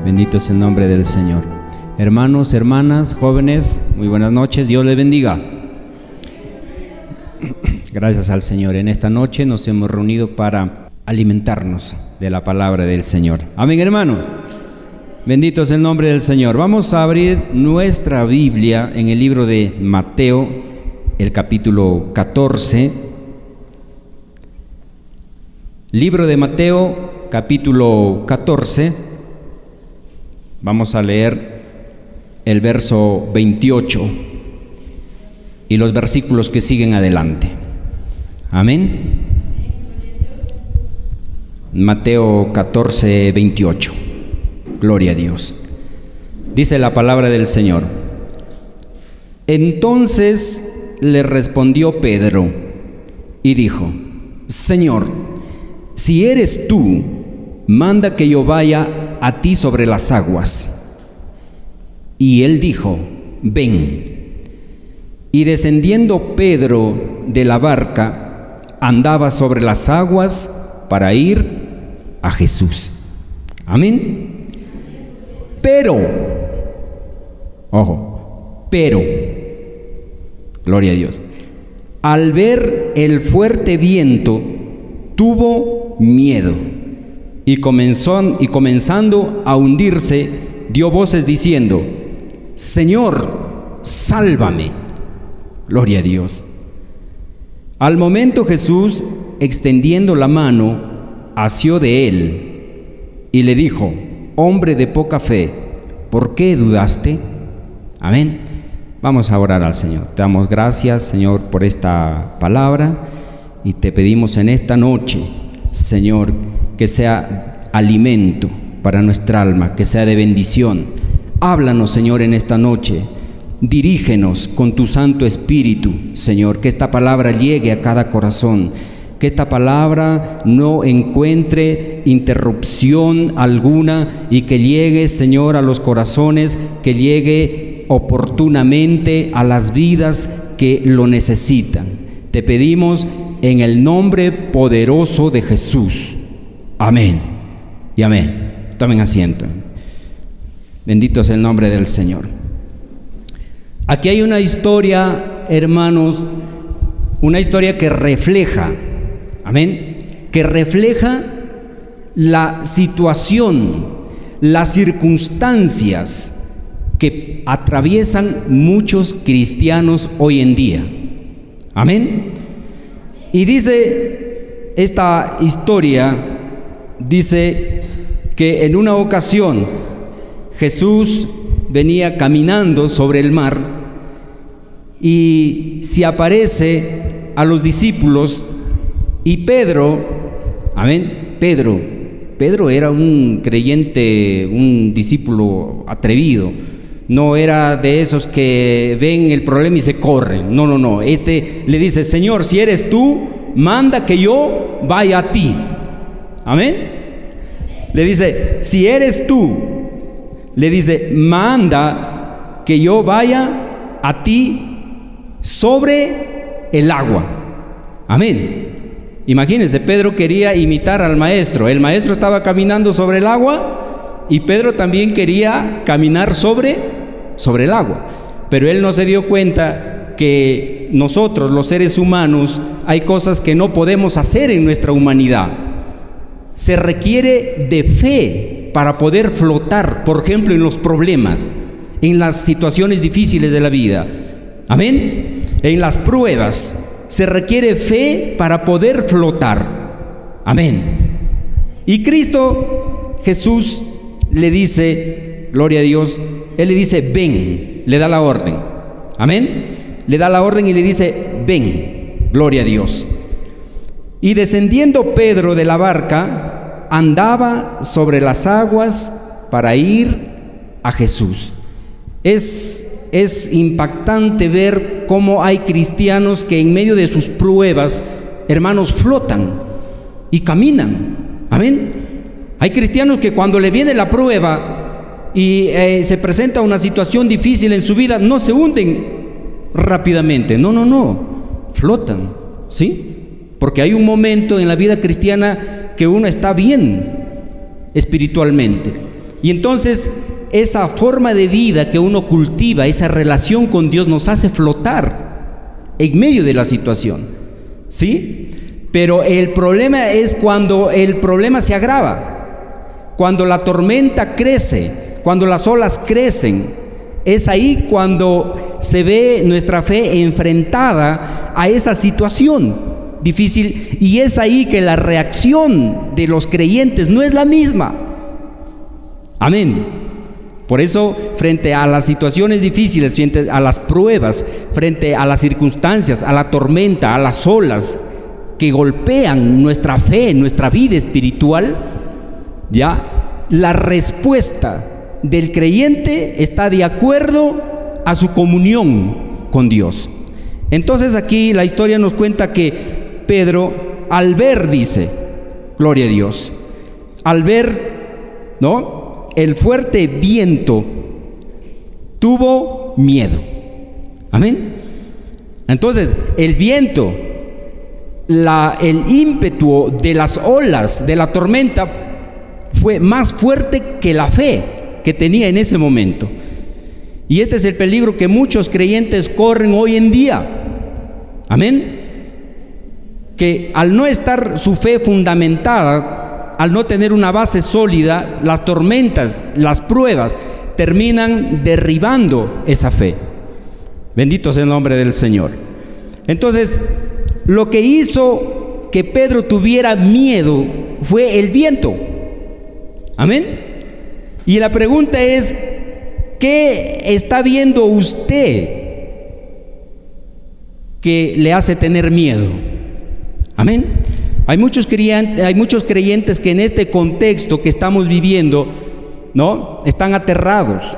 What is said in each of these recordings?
Bendito es el nombre del Señor. Hermanos, hermanas, jóvenes, muy buenas noches. Dios les bendiga. Gracias al Señor. En esta noche nos hemos reunido para alimentarnos de la palabra del Señor. Amén, hermanos. Bendito es el nombre del Señor. Vamos a abrir nuestra Biblia en el libro de Mateo, el capítulo 14. Libro de Mateo, capítulo 14. Vamos a leer el verso 28 y los versículos que siguen adelante. Amén. Mateo 14, 28. Gloria a Dios. Dice la palabra del Señor. Entonces le respondió Pedro y dijo: Señor, si eres tú, manda que yo vaya a ti sobre las aguas. Y él dijo: ven. Y descendiendo Pedro de la barca, andaba sobre las aguas para ir a Jesús. Amén. Pero, gloria a Dios, al ver el fuerte viento, tuvo miedo y comenzando a hundirse, dio voces diciendo: Señor, sálvame. Gloria a Dios. Al momento Jesús, extendiendo la mano, asió de él y le dijo: hombre de poca fe, ¿por qué dudaste? Amén. Vamos a orar al Señor. Te damos gracias, Señor, por esta palabra y te pedimos en esta noche, Señor, que sea alimento para nuestra alma, que sea de bendición. Háblanos, Señor, en esta noche. Dirígenos con tu Santo Espíritu, Señor, que esta palabra llegue a cada corazón, que esta palabra no encuentre interrupción alguna y que llegue, Señor, a los corazones, que llegue oportunamente a las vidas que lo necesitan. Te pedimos en el nombre poderoso de Jesús. Amén y amén. Tomen asiento. Bendito es el nombre del Señor. Aquí hay una historia, hermanos, una historia que refleja, amén, que refleja la situación, las circunstancias que atraviesan muchos cristianos hoy en día. Amén. Y dice esta historia, dice que en una ocasión Jesús venía caminando sobre el mar y se aparece a los discípulos y Pedro, amén, Pedro era un creyente, un discípulo atrevido, no era de esos que ven el problema y se corren, no, le dice: Señor, si eres tú, manda que yo vaya a ti. Amén. Le dice: si eres tú, le dice, manda que yo vaya a ti sobre el agua. Amén. Imagínense, Pedro quería imitar al maestro. El maestro estaba caminando sobre el agua y Pedro también quería caminar sobre el agua. Pero él no se dio cuenta que nosotros, los seres humanos, hay cosas que no podemos hacer en nuestra humanidad. Se requiere de fe para poder flotar, por ejemplo, en los problemas, en las situaciones difíciles de la vida. Amén. En las pruebas se requiere fe para poder flotar. Amén. Y Cristo Jesús le dice, gloria a Dios, Él le dice: ven, le da la orden. Amén. Le da la orden y le dice: ven, gloria a Dios. Y descendiendo Pedro de la barca, andaba sobre las aguas para ir a Jesús. Es impactante ver cómo hay cristianos que en medio de sus pruebas, hermanos, flotan y caminan. Amén. Hay cristianos que cuando le viene la prueba y se presenta una situación difícil en su vida, no se hunden rápidamente, no, flotan, ¿sí? Porque hay un momento en la vida cristiana que uno está bien espiritualmente. Y entonces esa forma de vida que uno cultiva, esa relación con Dios, nos hace flotar en medio de la situación, ¿sí? Pero el problema es cuando el problema se agrava, cuando la tormenta crece, cuando las olas crecen. Es ahí cuando se ve nuestra fe enfrentada a esa situación difícil, y es ahí que la reacción de los creyentes no es la misma. Amén. Por eso, frente a las situaciones difíciles, frente a las pruebas, frente a las circunstancias, a la tormenta, a las olas que golpean nuestra fe, nuestra vida espiritual, ya la respuesta del creyente está de acuerdo a su comunión con Dios. Entonces aquí la historia nos cuenta que Pedro, al ver, dice, gloria a Dios, al ver, ¿no?, el fuerte viento, tuvo miedo. Amén. Entonces, el viento, el ímpetu de las olas, de la tormenta, fue más fuerte que la fe que tenía en ese momento. Y este es el peligro que muchos creyentes corren hoy en día. Amén. Que al no estar su fe fundamentada, al no tener una base sólida, las tormentas, las pruebas, terminan derribando esa fe. Bendito sea el nombre del Señor. Entonces, lo que hizo que Pedro tuviera miedo fue el viento. Amén. Y la pregunta es, ¿qué está viendo usted que le hace tener miedo? Amén. Hay muchos creyentes que en este contexto que estamos viviendo, ¿no?, están aterrados,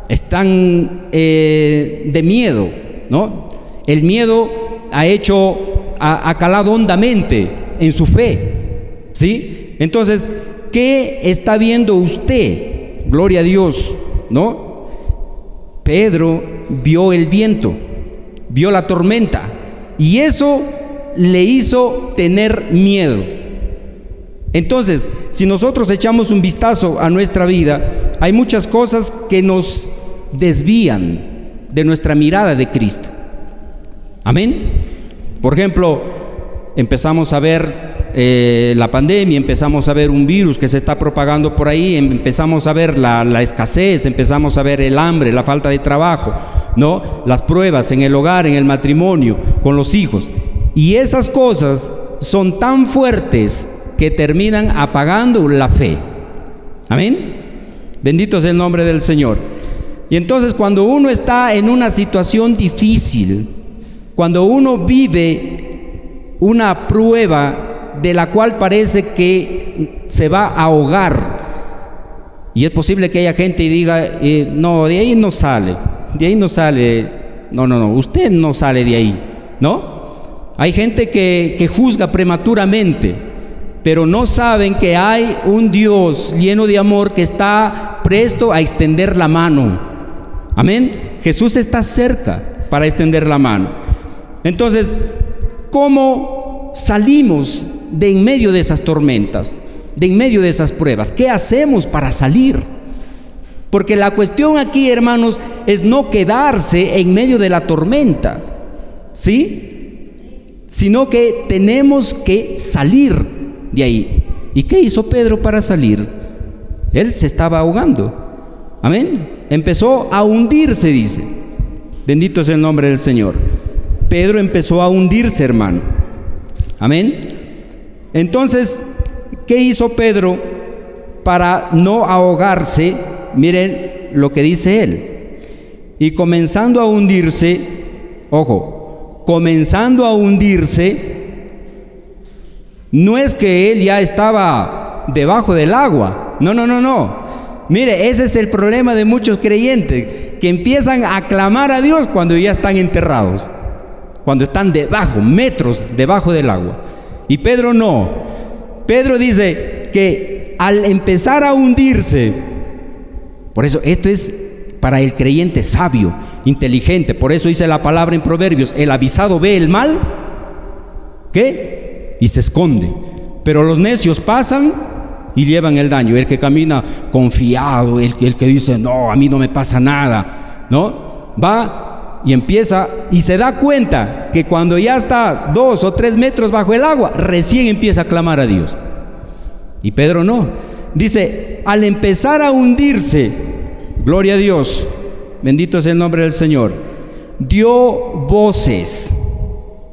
están de miedo, ¿no? El miedo ha calado hondamente en su fe, ¿sí? Entonces, ¿qué está viendo usted? Gloria a Dios, ¿no? Pedro vio el viento, vio la tormenta, y eso le hizo tener miedo. Entonces, si nosotros echamos un vistazo a nuestra vida, hay muchas cosas que nos desvían de nuestra mirada de Cristo. Amén. Por ejemplo, empezamos a ver la pandemia, empezamos a ver un virus que se está propagando por ahí, empezamos a ver la escasez, empezamos a ver el hambre, la falta de trabajo, ¿no?, las pruebas en el hogar, en el matrimonio, con los hijos. Y esas cosas son tan fuertes que terminan apagando la fe. Amén. Bendito sea el nombre del Señor. Y entonces, cuando uno está en una situación difícil, cuando uno vive una prueba de la cual parece que se va a ahogar, y es posible que haya gente y diga, no, de ahí no sale, no, usted no sale de ahí, ¿no? Hay gente que juzga prematuramente, pero no saben que hay un Dios lleno de amor que está presto a extender la mano. Amén. Jesús está cerca para extender la mano. Entonces, ¿cómo salimos de en medio de esas tormentas, de en medio de esas pruebas? ¿Qué hacemos para salir? Porque la cuestión aquí, hermanos, es no quedarse en medio de la tormenta, ¿sí?, sino que tenemos que salir de ahí. ¿Y qué hizo Pedro para salir? Él se estaba ahogando. Amén. Empezó a hundirse, dice. Bendito es el nombre del Señor. Pedro empezó a hundirse, hermano. Amén. Entonces, ¿qué hizo Pedro para no ahogarse? Miren lo que dice él. Y comenzando a hundirse, comenzando a hundirse, no es que él ya estaba debajo del agua. No. Mire, ese es el problema de muchos creyentes, que empiezan a clamar a Dios cuando ya están enterrados, cuando están debajo, metros debajo del agua. Y Pedro no. Pedro dice que al empezar a hundirse, por eso esto es para el creyente sabio, inteligente. Por eso dice la palabra en Proverbios: el avisado ve el mal, ¿qué?, y se esconde, pero los necios pasan y llevan el daño. El que camina confiado, el que dice, no, a mí no me pasa nada, ¿no? Va y empieza y se da cuenta que cuando ya está 2 o 3 metros bajo el agua, recién empieza a clamar a Dios. Y Pedro no. Dice, al empezar a hundirse, gloria a Dios, bendito es el nombre del Señor, dio voces,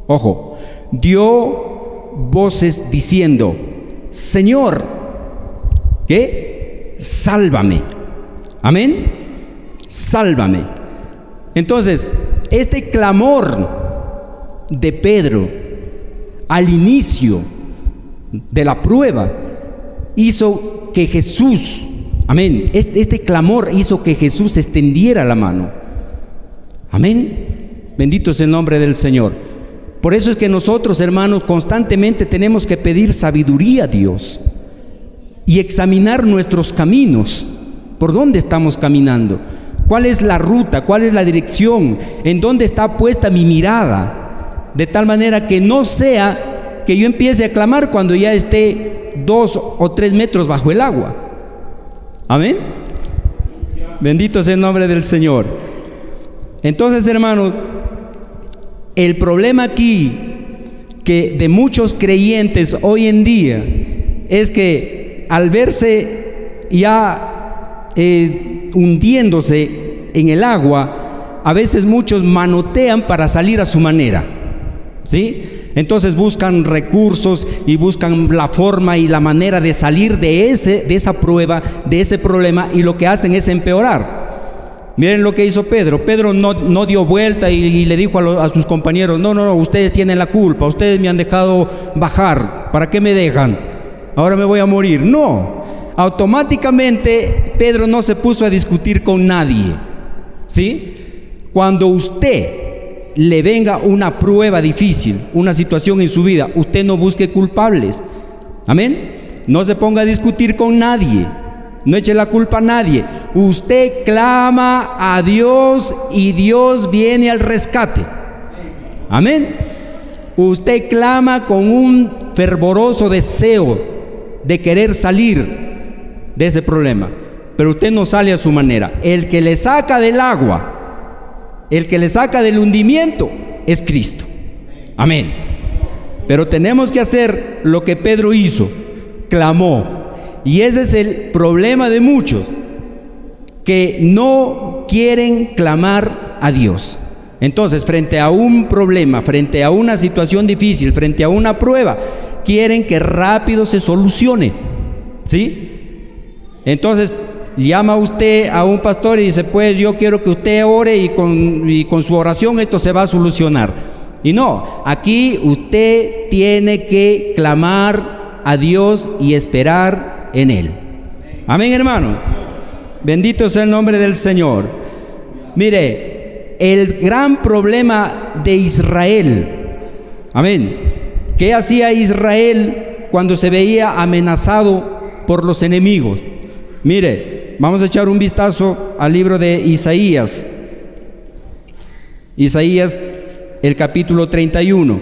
ojo, dio voces diciendo, Señor, ¿qué? Sálvame. Amén. Sálvame. Entonces, este clamor de Pedro al inicio de la prueba hizo que Jesús, amén, este clamor hizo que Jesús extendiera la mano. Amén. Bendito es el nombre del Señor. Por eso es que nosotros, hermanos, constantemente tenemos que pedir sabiduría a Dios y examinar nuestros caminos. ¿Por dónde estamos caminando? ¿Cuál es la ruta? ¿Cuál es la dirección? ¿En dónde está puesta mi mirada? De tal manera que no sea que yo empiece a clamar cuando ya esté 2 o 3 metros bajo el agua. Amén. Bendito es el nombre del Señor. Entonces, hermanos, el problema aquí que de muchos creyentes hoy en día es que al verse ya hundiéndose en el agua, a veces muchos manotean para salir a su manera, ¿sí? Entonces buscan recursos y buscan la forma y la manera de salir de esa prueba, de ese problema, y lo que hacen es empeorar. Miren lo que hizo Pedro. Pedro no dio vuelta y le dijo a sus compañeros, no, ustedes tienen la culpa, ustedes me han dejado bajar, ¿para qué me dejan? Ahora me voy a morir. No, automáticamente Pedro no se puso a discutir con nadie, ¿sí? Cuando usted le venga una prueba difícil, una situación en su vida, usted no busque culpables. Amén. No se ponga a discutir con nadie, no eche la culpa a nadie. Usted clama a Dios y Dios viene al rescate. Amén. Usted clama con un fervoroso deseo de querer salir de ese problema, pero usted no sale a su manera. El que le saca del agua, el que le saca del hundimiento es Cristo. Amén. Pero tenemos que hacer lo que Pedro hizo, clamó. Y ese es el problema de muchos, que no quieren clamar a Dios. Entonces, frente a un problema, frente a una situación difícil, frente a una prueba, quieren que rápido se solucione, ¿sí? Entonces llama usted a un pastor y dice, pues yo quiero que usted ore y con su oración esto se va a solucionar. Y no, aquí usted tiene que clamar a Dios y esperar en Él. Amén, hermano. Bendito sea el nombre del Señor. Mire, el gran problema de Israel, amén, ¿qué hacía Israel cuando se veía amenazado por los enemigos? Mire, vamos a echar un vistazo al libro de Isaías. Isaías, el capítulo 31.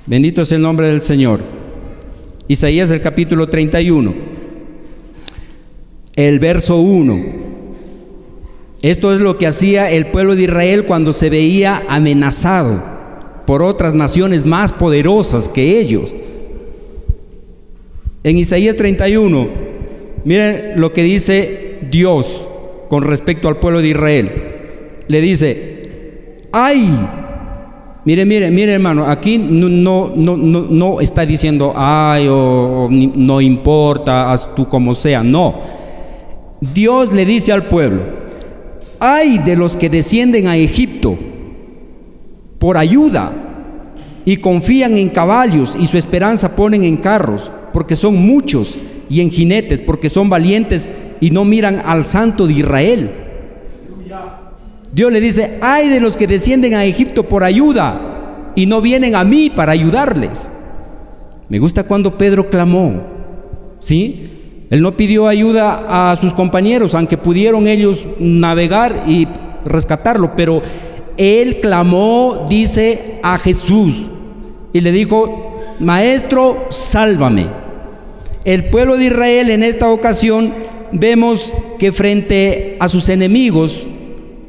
Bendito es el nombre del Señor. Isaías, el capítulo 31. El verso 1. Esto es lo que hacía el pueblo de Israel cuando se veía amenazado por otras naciones más poderosas que ellos. En Isaías 31, miren lo que dice Dios con respecto al pueblo de Israel. Le dice, ¡ay! Mire, hermano, aquí no está diciendo, ¡ay! O no importa, haz tú como sea. No. Dios le dice al pueblo, ¡ay de los que descienden a Egipto por ayuda y confían en caballos y su esperanza ponen en carros, porque son muchos, y en jinetes, porque son valientes y no miran al Santo de Israel? Dios le dice, ¡ay de los que descienden a Egipto por ayuda y no vienen a mí para ayudarles! Me gusta cuando Pedro clamó, ¿sí? Él no pidió ayuda a sus compañeros, aunque pudieron ellos navegar y rescatarlo, pero él clamó, dice, a Jesús y le dijo, Maestro, sálvame. El pueblo de Israel en esta ocasión vemos que frente a sus enemigos,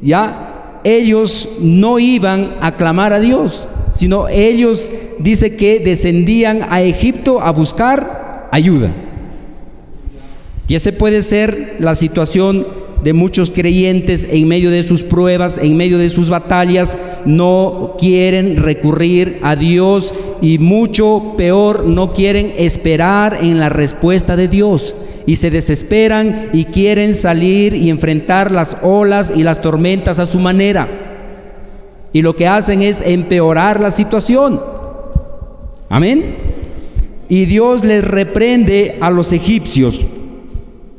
ya ellos no iban a clamar a Dios, sino ellos dice que descendían a Egipto a buscar ayuda. Y esa puede ser la situación de muchos creyentes en medio de sus pruebas, en medio de sus batallas. No quieren recurrir a Dios y mucho peor, no quieren esperar en la respuesta de Dios. Y se desesperan y quieren salir y enfrentar las olas y las tormentas a su manera. Y lo que hacen es empeorar la situación. Amén. Y Dios les reprende a los egipcios.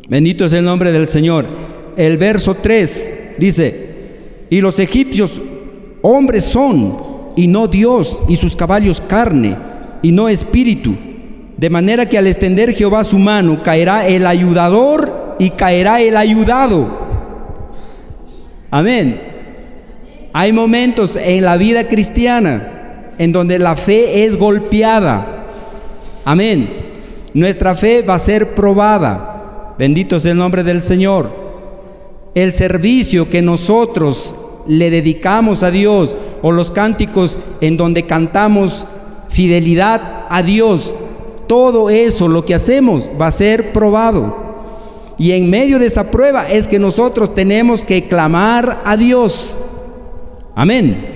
Bendito es el nombre del Señor. El verso 3 dice: y los egipcios hombres son, y no Dios, y sus caballos carne, y no espíritu. De manera que al extender Jehová su mano, caerá el ayudador y caerá el ayudado. Amén. Hay momentos en la vida cristiana en donde la fe es golpeada. Amén. Nuestra fe va a ser probada. Bendito es el nombre del Señor. El servicio que nosotros le dedicamos a Dios, o los cánticos en donde cantamos fidelidad a Dios, todo eso lo que hacemos va a ser probado. Y en medio de esa prueba es que nosotros tenemos que clamar a Dios. Amén.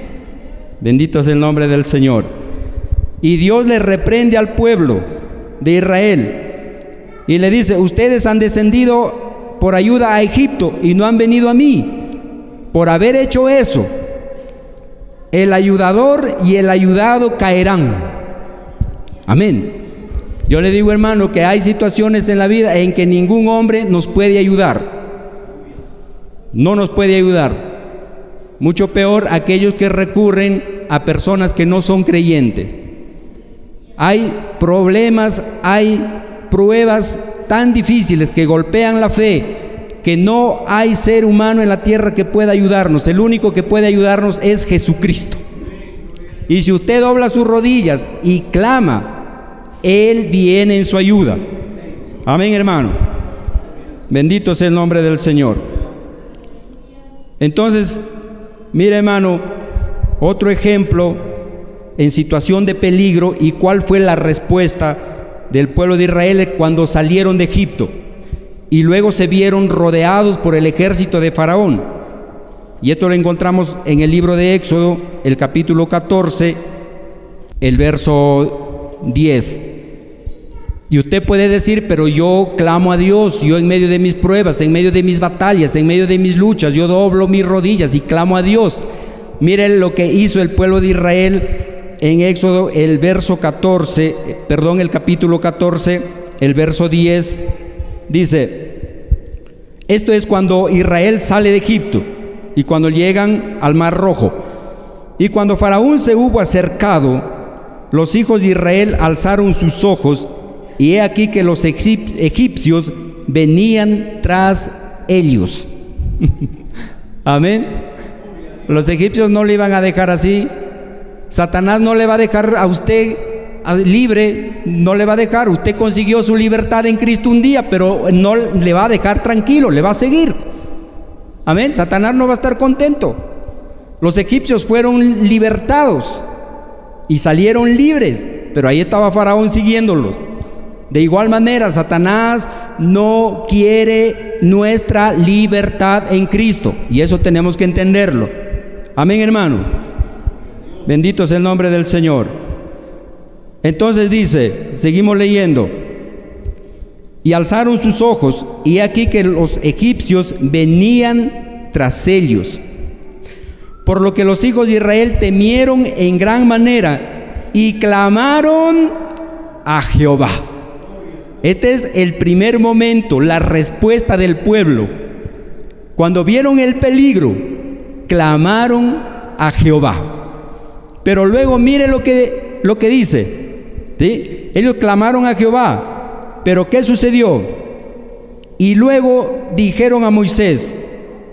Bendito es el nombre del Señor. Y Dios le reprende al pueblo de Israel y le dice: ustedes han descendido por ayuda a Egipto y no han venido a mí. Por haber hecho eso, el ayudador y el ayudado caerán. Amén. Yo le digo, hermano, que hay situaciones en la vida en que ningún hombre nos puede ayudar. No nos puede ayudar. Mucho peor aquellos que recurren a personas que no son creyentes. Hay problemas, hay pruebas tan difíciles que golpean la fe, que no hay ser humano en la tierra que pueda ayudarnos. El único que puede ayudarnos es Jesucristo. Y si usted dobla sus rodillas y clama, Él viene en su ayuda. Amén, hermano. Bendito sea el nombre del Señor. Entonces, mire, hermano, otro ejemplo en situación de peligro y cuál fue la respuesta del pueblo de Israel cuando salieron de Egipto y luego se vieron rodeados por el ejército de Faraón. Y esto lo encontramos en el libro de Éxodo, el capítulo 14, el verso 10. Y usted puede decir: pero yo clamo a Dios, yo en medio de mis pruebas, en medio de mis batallas, en medio de mis luchas, yo doblo mis rodillas y clamo a Dios. Miren lo que hizo el pueblo de Israel en Éxodo, el capítulo 14, el verso 10, dice: esto es cuando Israel sale de Egipto y cuando llegan al Mar Rojo. Y cuando Faraón se hubo acercado, los hijos de Israel alzaron sus ojos, y he aquí que los egipcios venían tras ellos. Amén. Los egipcios no le iban a dejar así. Satanás no le va a dejar a usted libre, no le va a dejar. Usted consiguió su libertad en Cristo un día, pero no le va a dejar tranquilo, le va a seguir. Amén. Satanás no va a estar contento. Los egipcios fueron libertados y salieron libres, pero ahí estaba Faraón siguiéndolos. De igual manera, Satanás no quiere nuestra libertad en Cristo, y eso tenemos que entenderlo. Amén, hermano. Bendito es el nombre del Señor. Entonces dice, seguimos leyendo: y alzaron sus ojos, y aquí que los egipcios venían tras ellos, por lo que los hijos de Israel temieron en gran manera y clamaron a Jehová. Este es el primer momento, la respuesta del pueblo. Cuando vieron el peligro, clamaron a Jehová. Pero luego mire lo que dice, ¿sí? Ellos clamaron a Jehová, pero ¿qué sucedió? Y luego dijeron a Moisés: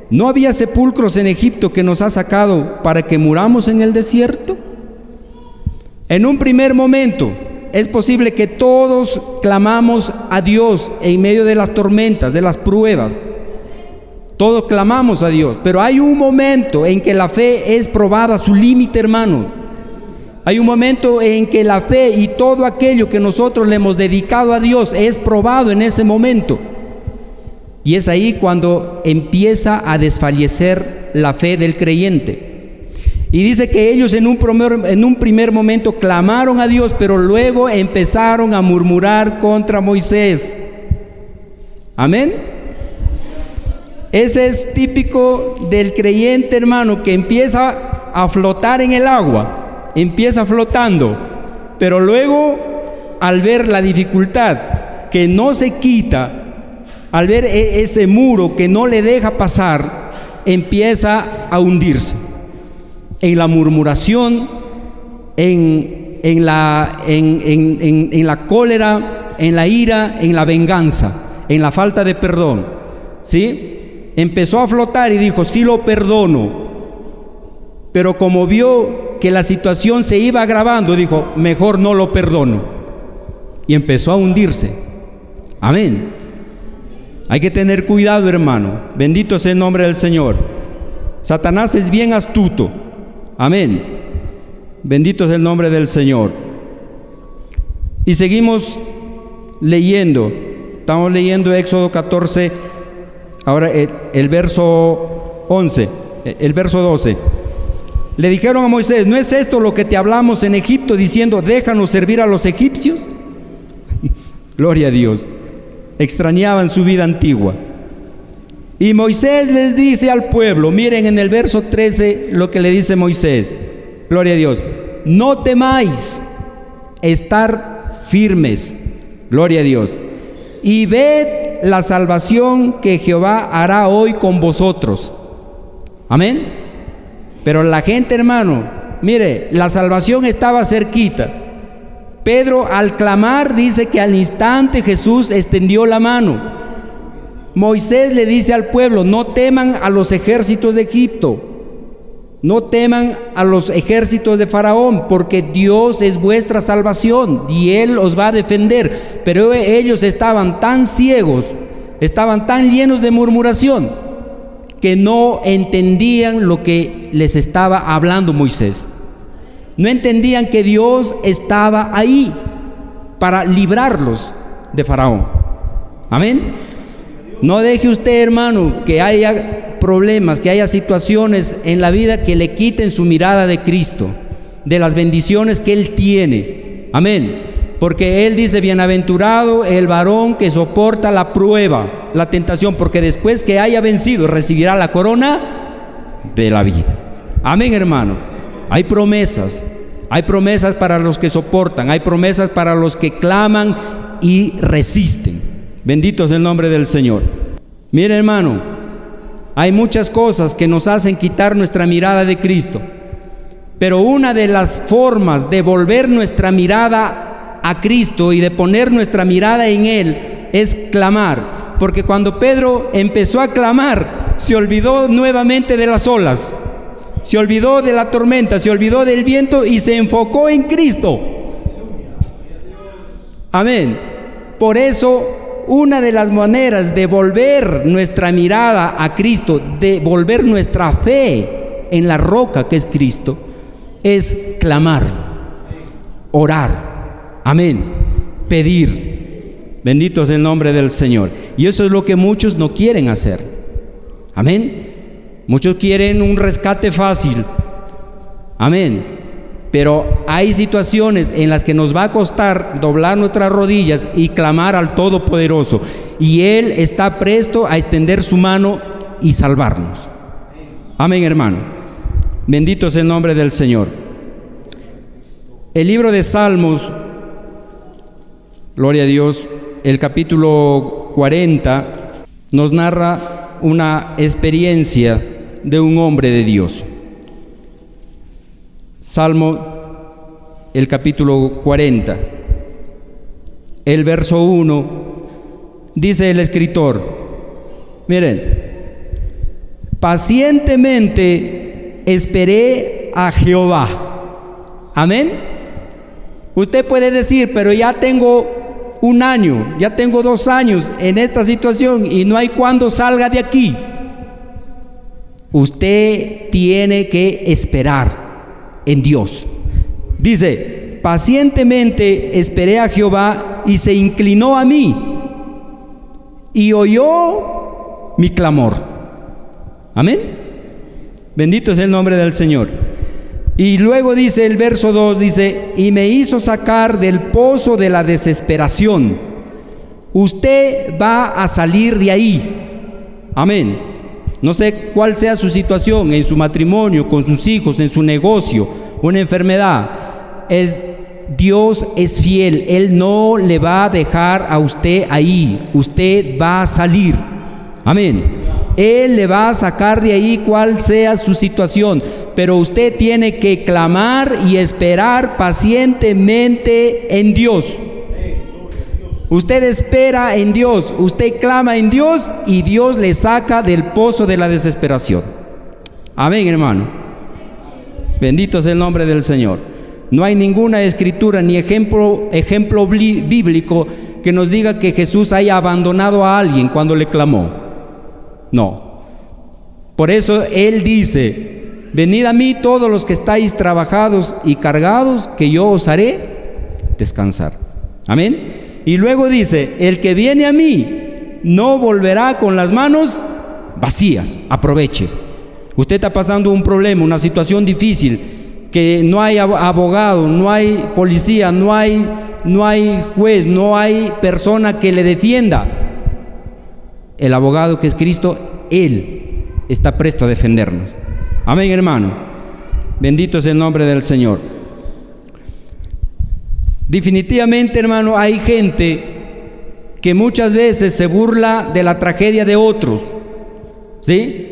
¿no había sepulcros en Egipto que nos ha sacado para que muramos en el desierto? En un primer momento, es posible que todos clamamos a Dios en medio de las tormentas, de las pruebas. Todos clamamos a Dios, pero hay un momento en que la fe es probada a su límite, hermano. Hay un momento en que la fe y todo aquello que nosotros le hemos dedicado a Dios es probado en ese momento. Y es ahí cuando empieza a desfallecer la fe del creyente. Y dice que ellos en un primer momento clamaron a Dios, pero luego empezaron a murmurar contra Moisés. Amén. Ese es típico del creyente, hermano, que empieza a flotar en el agua, empieza flotando, pero luego al ver la dificultad que no se quita, al ver ese muro que no le deja pasar, empieza a hundirse en la murmuración, en la cólera, en la ira, en la venganza, en la falta de perdón, ¿sí? Empezó a flotar y dijo, sí lo perdono, pero como vio que la situación se iba agravando, dijo, mejor no lo perdono, y empezó a hundirse. Amén. Hay que tener cuidado, hermano. Bendito sea el nombre del Señor. Satanás es bien astuto. Amén. Bendito es el nombre del Señor. Y seguimos leyendo. Estamos leyendo Éxodo 14, ahora el verso 11, el verso 12. Le dijeron a Moisés, ¿no es esto lo que te hablamos en Egipto diciendo, déjanos servir a los egipcios? Gloria a Dios. Extrañaban su vida antigua. Y Moisés les dice al pueblo, miren en el verso 13 lo que le dice Moisés, gloria a Dios, no temáis, estar firmes, gloria a Dios, y ved la salvación que Jehová hará hoy con vosotros. Amén. Pero la gente, hermano, mire, la salvación estaba cerquita. Pedro al clamar dice que al instante Jesús extendió la mano. Moisés le dice al pueblo, no teman a los ejércitos de Egipto, no teman a los ejércitos de Faraón, porque Dios es vuestra salvación y Él os va a defender. Pero ellos estaban tan ciegos, estaban tan llenos de murmuración, que no entendían lo que les estaba hablando Moisés. No entendían que Dios estaba ahí para librarlos de Faraón. Amén. No deje usted, hermano, que haya problemas, que haya situaciones en la vida que le quiten su mirada de Cristo, de las bendiciones que Él tiene. Amén. Porque Él dice, bienaventurado el varón que soporta la prueba, la tentación, porque después que haya vencido recibirá la corona de la vida. Amén, hermano. Hay promesas para los que soportan, hay promesas para los que claman y resisten. Bendito es el nombre del Señor. Mire, hermano, hay muchas cosas que nos hacen quitar nuestra mirada de Cristo, pero una de las formas de volver nuestra mirada a Cristo y de poner nuestra mirada en Él es clamar, porque cuando Pedro empezó a clamar, se olvidó nuevamente de las olas, se olvidó de la tormenta, se olvidó del viento y se enfocó en Cristo. Amén. Por eso, una de las maneras de volver nuestra mirada a Cristo, de volver nuestra fe en la roca que es Cristo, es clamar, orar, amén, pedir. Bendito es el nombre del Señor. Y eso es lo que muchos no quieren hacer. Amén. Muchos quieren un rescate fácil. Amén. Pero hay situaciones en las que nos va a costar doblar nuestras rodillas y clamar al Todopoderoso. Y Él está presto a extender su mano y salvarnos. Amén, hermano. Bendito es el nombre del Señor. El libro de Salmos, gloria a Dios, el capítulo 40, nos narra una experiencia de un hombre de Dios. Salmo, el capítulo 40, el verso 1, dice el escritor, miren, pacientemente esperé a Jehová. Amén. Usted puede decir, pero ya tengo 1 año, ya tengo 2 años en esta situación y no hay cuándo salga de aquí. Usted tiene que esperar en Dios. Dice, pacientemente esperé a Jehová y se inclinó a mí y oyó mi clamor. Amén. Bendito es el nombre del Señor. Y luego dice el verso 2, dice, y me hizo sacar del pozo de la desesperación. Usted va a salir de ahí. Amén. No sé cuál sea su situación en su matrimonio, con sus hijos, en su negocio, una enfermedad. Dios es fiel, Él no le va a dejar a usted ahí, usted va a salir. Amén. Él le va a sacar de ahí cual sea su situación, pero usted tiene que clamar y esperar pacientemente en Dios. Usted espera en Dios, usted clama en Dios y Dios le saca del pozo de la desesperación. Amén, hermano. Bendito es el nombre del Señor. No hay ninguna escritura ni ejemplo bíblico que nos diga que Jesús haya abandonado a alguien cuando le clamó. No. Por eso Él dice, venid a mí todos los que estáis trabajados y cargados, que yo os haré descansar. Amén. Y luego dice, el que viene a mí no volverá con las manos vacías. Aproveche. Usted está pasando un problema, una situación difícil, que no hay abogado, no hay policía, no hay juez, no hay persona que le defienda. El abogado que es Cristo, Él está presto a defendernos. Amén, hermano. Bendito es el nombre del Señor. Definitivamente, hermano, hay gente que muchas veces se burla de la tragedia de otros, ¿sí?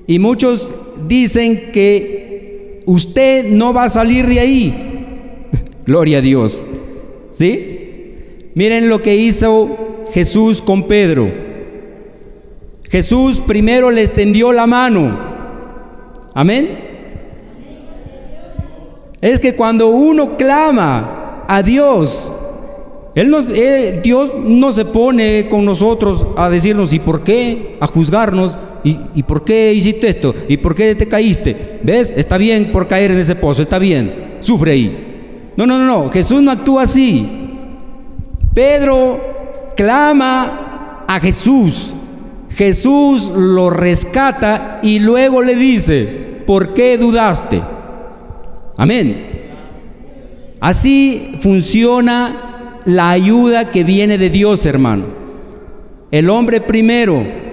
Y muchos dicen que usted no va a salir de ahí. Gloria a Dios, ¿sí? Miren lo que hizo Jesús con Pedro. Jesús primero le extendió la mano. Amén. Es que cuando uno clama a Dios, Dios no se pone con nosotros a decirnos ¿y por qué? A juzgarnos. ¿Y por qué hiciste esto? ¿Y por qué te caíste? ¿Ves? Está bien por caer en ese pozo, está bien, sufre ahí. No, Jesús no actúa así. Pedro clama a Jesús, Jesús lo rescata y luego le dice, ¿por qué dudaste? Amén. Así funciona la ayuda que viene de Dios, hermano. El hombre primero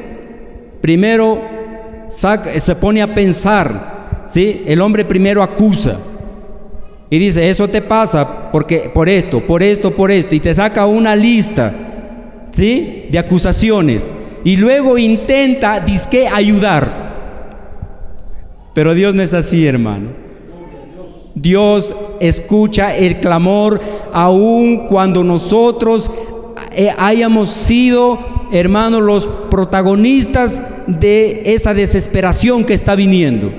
se pone a pensar, ¿sí? El hombre primero acusa y dice, eso te pasa porque por esto, y te saca una lista, ¿sí? De acusaciones y luego intenta, dizque, ayudar. Pero Dios no es así, hermano. Dios escucha el clamor aun cuando nosotros hayamos sido, hermanos, los protagonistas de esa desesperación que está viniendo.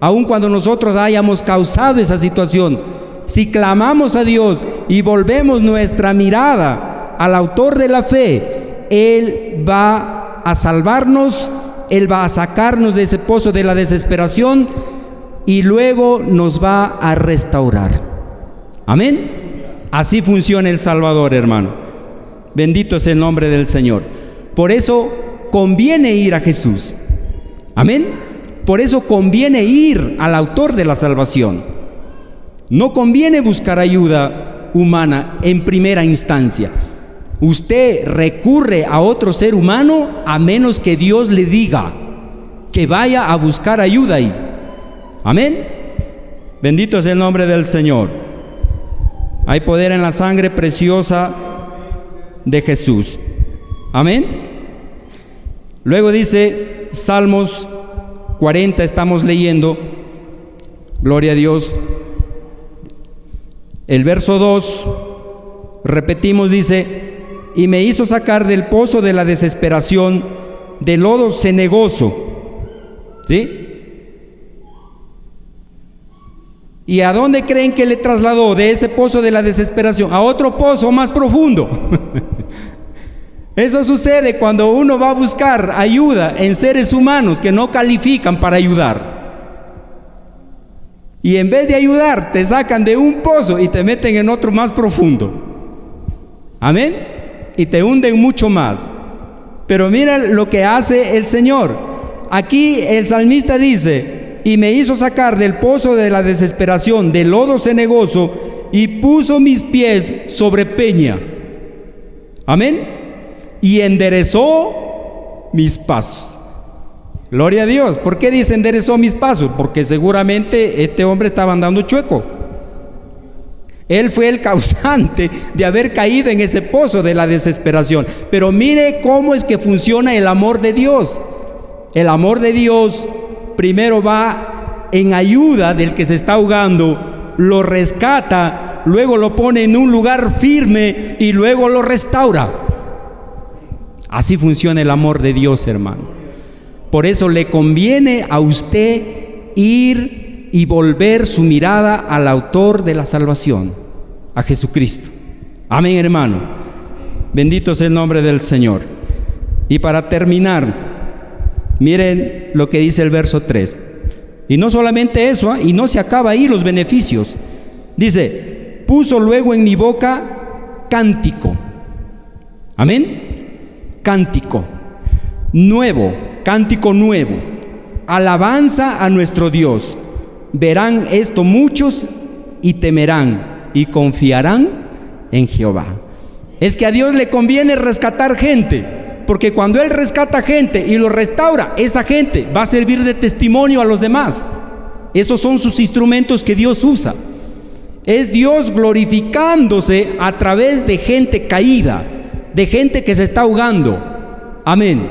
Aun cuando nosotros hayamos causado esa situación, si clamamos a Dios y volvemos nuestra mirada al autor de la fe, Él va a salvarnos, Él va a sacarnos de ese pozo de la desesperación y luego nos va a restaurar. Amén. Así funciona el Salvador, hermano. Bendito es el nombre del Señor. Por eso conviene ir a Jesús. Amén. Por eso conviene ir al autor de la salvación. No conviene buscar ayuda humana en primera instancia. Usted recurre a otro ser humano a menos que Dios le diga que vaya a buscar ayuda ahí. Amén. Bendito es el nombre del Señor. Hay poder en la sangre preciosa de Jesús. Amén. Luego dice Salmos 40, estamos leyendo, gloria a Dios, el verso 2, repetimos, dice, y me hizo sacar del pozo de la desesperación, del lodo cenagoso. ¿Sí? ¿Y a dónde creen que le trasladó? De ese pozo de la desesperación a otro pozo más profundo. Eso sucede cuando uno va a buscar ayuda en seres humanos que no califican para ayudar. Y en vez de ayudar, te sacan de un pozo y te meten en otro más profundo. Amén. Y te hunden mucho más. Pero mira lo que hace el Señor. Aquí el salmista dice: y me hizo sacar del pozo de la desesperación, del lodo cenagoso, y puso mis pies sobre peña. Amén. Y enderezó mis pasos. Gloria a Dios. ¿Por qué dice enderezó mis pasos? Porque seguramente este hombre estaba andando chueco. Él fue el causante de haber caído en ese pozo de la desesperación. Pero mire cómo es que funciona el amor de Dios. El amor de Dios primero va en ayuda del que se está ahogando, lo rescata, luego lo pone en un lugar firme y luego lo restaura. Así funciona el amor de Dios, hermano. Por eso le conviene a usted ir y volver su mirada al autor de la salvación, a Jesucristo. Amén, hermano. Bendito sea el nombre del Señor. Y para terminar, miren lo que dice el verso 3. Y no solamente eso, y no se acaba ahí los beneficios. Dice: puso luego en mi boca cántico. Amén. Cántico nuevo, cántico nuevo, alabanza a nuestro Dios. Verán esto muchos y temerán y confiarán en Jehová. Es que a Dios le conviene rescatar gente, porque cuando Él rescata gente y lo restaura, esa gente va a servir de testimonio a los demás. Esos son sus instrumentos que Dios usa. Es Dios glorificándose a través de gente caída, de gente que se está ahogando. Amén.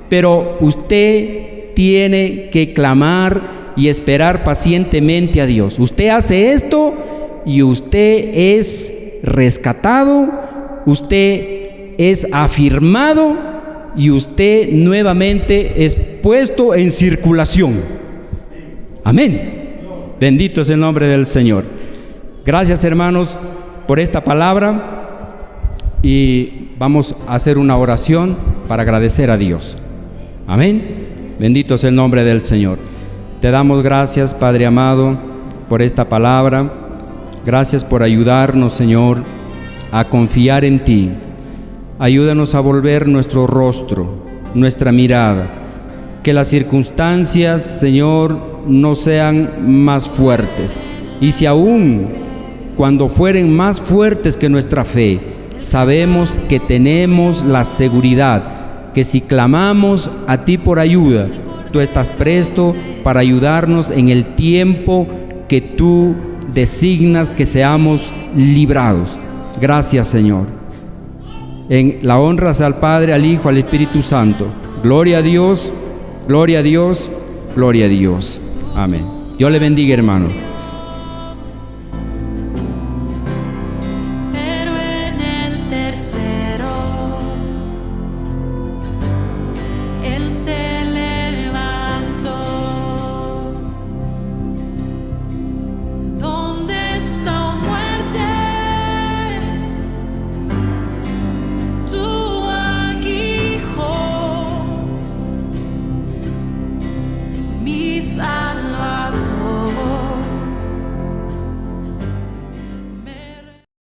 Pero usted tiene que clamar y esperar pacientemente a Dios. Usted hace esto y usted es rescatado, usted es afirmado y usted nuevamente es puesto en circulación. Amén. Bendito es el nombre del Señor. Gracias, hermanos, por esta palabra. Y vamos a hacer una oración para agradecer a Dios. Amén. Bendito es el nombre del Señor. Te damos gracias, Padre amado, por esta palabra. Gracias por ayudarnos, Señor, a confiar en ti. Ayúdanos a volver nuestro rostro, nuestra mirada. Que las circunstancias, Señor, no sean más fuertes. Y si aún cuando fueren más fuertes que nuestra fe, sabemos que tenemos la seguridad que si clamamos a ti por ayuda, tú estás presto para ayudarnos en el tiempo que tú designas que seamos librados. Gracias, Señor. En la honra sea al Padre, al Hijo, al Espíritu Santo. Gloria a Dios, gloria a Dios, gloria a Dios. Amén. Dios le bendiga, hermano.